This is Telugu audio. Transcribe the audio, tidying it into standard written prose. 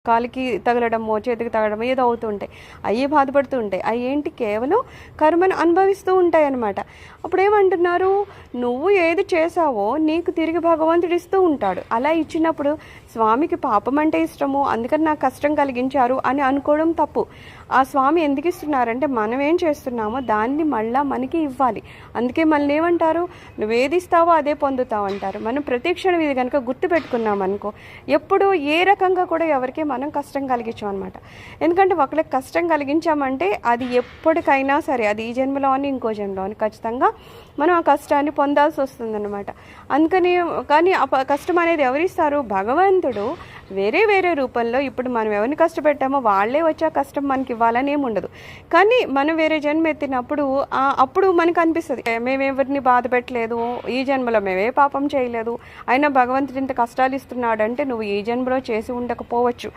కాలికి తగలడమో, చేతికి తగలడమో ఏదో అవుతూ ఉంటాయి. అయ్యే బాధపడుతూ ఉంటాయి. అవి ఏంటి కేవలం కర్మను అనుభవిస్తూ ఉంటాయన్నమాట. అప్పుడేమంటున్నారు, నువ్వు ఏది చేశావో నీకు తిరిగి భగవంతుడు ఇస్తూ ఉంటాడు. అలా ఇచ్చినప్పుడు స్వామికి పాపం అంటే ఇష్టము, అందుకని నాకు కష్టం కలిగించారు అని అనుకోవడం తప్పు. ఆ స్వామి ఎందుకు ఇస్తున్నారంటే మనం ఏం చేస్తున్నామో దాన్ని మళ్ళా మనకి ఇవ్వాలి. అందుకే మనల్ని ఏమంటారు, నువ్వేది ఇస్తావో అదే పొందుతావు అంటారు. మనం ప్రతి క్షణం ఇది కనుక గుర్తుపెట్టుకున్నాం అనుకో, ఎప్పుడు ఏ రకంగా కూడా ఎవరికి మనం కష్టం కలిగించాం అనమాట. ఎందుకంటే ఒకరికి కష్టం కలిగించామంటే అది ఎప్పటికైనా సరే, అది ఈ జన్మలో అని ఇంకో జన్మలో అని ఖచ్చితంగా మనం ఆ కష్టాన్ని పొందాల్సి వస్తుందన్నమాట. అందుకని కానీ ఆ కష్టం అనేది ఎవరిస్తారు, భగవంతుడు వేరే వేరే రూపంలో. ఇప్పుడు మనం ఎవరిని కష్టపెట్టామో వాళ్ళే వచ్చి ఆ కష్టం మనకి ఇవ్వాలని ఏమి ఉండదు. కానీ మనం వేరే జన్మ ఎత్తినప్పుడు అప్పుడు మనకు అనిపిస్తుంది, మేమెవరిని బాధ పెట్టలేదు, ఈ జన్మలో మేమే పాపం చేయలేదు, అయినా భగవంతుడు ఇంత కష్టాలు ఇస్తున్నాడు అంటే నువ్వు ఈ జన్మలో చేసి ఉండకపోవచ్చు,